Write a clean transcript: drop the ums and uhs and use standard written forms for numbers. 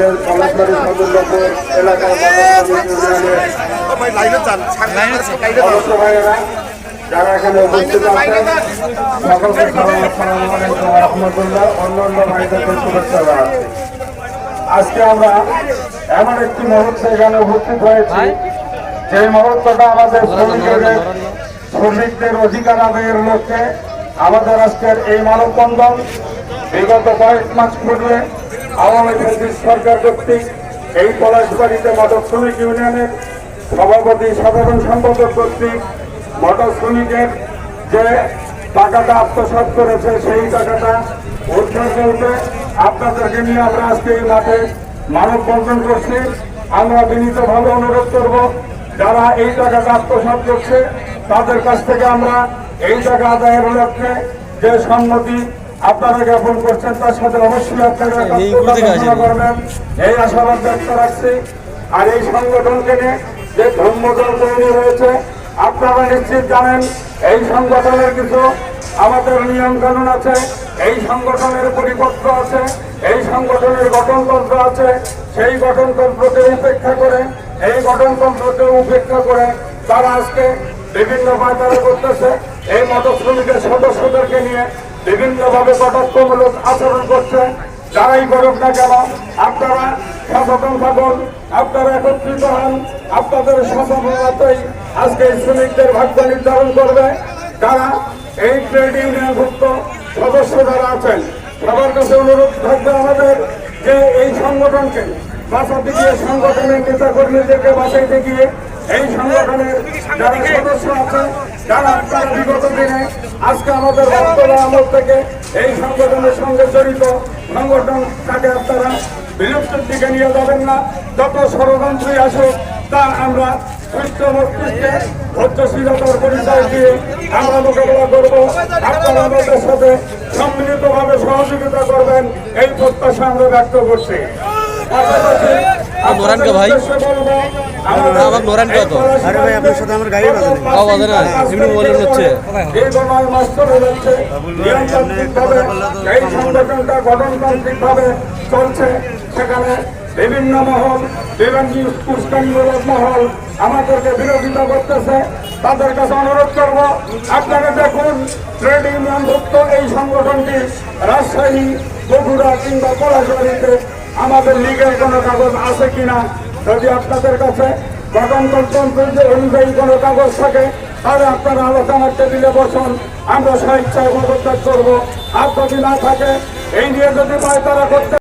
আমাদের পলাশবাড়ি সদরপুর এলাকার সদস্য ভাইয়েরা যারা এখানে উপস্থিত আছেন সকলকে আসসালামু আলাইকুম ওয়া রাহমাতুল্লাহ। অন্যান্য ভাইদেরকে শুভেচ্ছা জানাচ্ছি। আজকে আমরা এমন একটি মুহূর্তে এখানে উপস্থিত হয়েছি, যে মুহূর্তটা আমাদের শ্রমিকদের অধিকার আদায়ের লক্ষ্যে আমাদের আজকের এই মানববন্ধন বিগত কয়েক মাস পূর্বে আওয়ামী লীগ সরকার কর্তৃক এই পলাশবাড়িতে মোটর শ্রমিক ইউনিয়নের সভাপতি সাধারণ সম্পাদক কর্তৃক মোটর শ্রমিকের যে টাকাটা আত্মসাৎ করেছে সেই টাকাটা উদ্ধার করতে আপনাদেরকে নিয়ে আমরা আজকে এই মাঠে মানববন্ধন করছি। আমরা বিনীতভাবে অনুরোধ করব, যারা এই টাকাটা আত্মসাৎ করছে তাদের কাছ থেকে আমরা এই টাকা আদায়ের লক্ষ্যে যে সম্মতি আপনারা জ্ঞাপন করছেন তার সাথে অবশ্যই আপনারা করবেন এই আশাবাদ ব্যক্ত রাখছি। আর এই সংগঠনকে নিয়ে যে ধর্মদল তৈরি হয়েছে, আপনারা নিশ্চিত জানেন এই সংগঠনের কিছু আমাদের নিয়ম কানুন আছে, এই সংগঠনের পরিপত্র আছে, এই সংগঠনের গঠনতন্ত্র আছে। সেই গঠনতন্ত্রকে উপেক্ষা করে তারা আজকে বিভিন্ন পায়তারা করতেছে। এই মোটর শ্রমিকের সদস্যদেরকে নিয়ে বিভিন্নভাবে কটাক্ষমূলক আচরণ করছে। যারাই করুক না কেন আপনারা সচেতন থাকুন, আপনারা একত্রিত হন। আপনাদের সচেতনতাই আজকে শ্রমিকদের ভাগ্য নির্ধারণ করবে। যারা এই ট্রেড ইউনিয়নভুক্ত সদস্য যারা আছেন সবার কাছে অনুরোধ থাকবে আমাদের যে এই সংগঠনকে বাঁচাতে গিয়ে, সংগঠনের নেতা কর্মীদেরকে বাঁচাইতে গিয়ে এই সংগঠনের যারা সদস্য আছে, যারা আপনারা বিগত দিনে আজকে আমাদের বর্তমান আমল থেকে এই সংগঠনের সঙ্গে জড়িত, সংগঠনটাকে আপনারা বিলুপ্তির দিকে নিয়ে যাবেন না। যত ষড়যন্ত্রই আসুক তা আমরা সুস্থ মস্তিষ্কে ধৈর্যশীলতার পরিচয় দিয়ে আমরা মোকাবেলা করবো। আপনারা আমাদের সাথে সম্মিলিতভাবে সহযোগিতা করবেন এই প্রত্যাশা আমরা ব্যক্ত করছি। সেখানে বিভিন্ন মহল, বিভিন্ন উস্কানিমূলক মহল আমাদেরকে বিরোধিতা করতেছে। তাদের কাছে অনুরোধ করব, আপনারা দেখুন ট্রেড ইউনিয়নভুক্ত এই সংগঠনটি রাজশাহী, বগুড়া কিংবা পলাশবাড়িতে আমাদের লীগের কোনো কাগজ আছে কিনা। যদি আপনাদের কাছে গঠনতন্ত্র অনুযায়ী কোনো কাগজ থাকে তাহলে আপনারা আলোচনার টেবিলে বসুন, আমরা স্বেচ্ছায় পদত্যাগ করবো। আর যদি না থাকে এই নিয়ে যদি পায়তারা করতে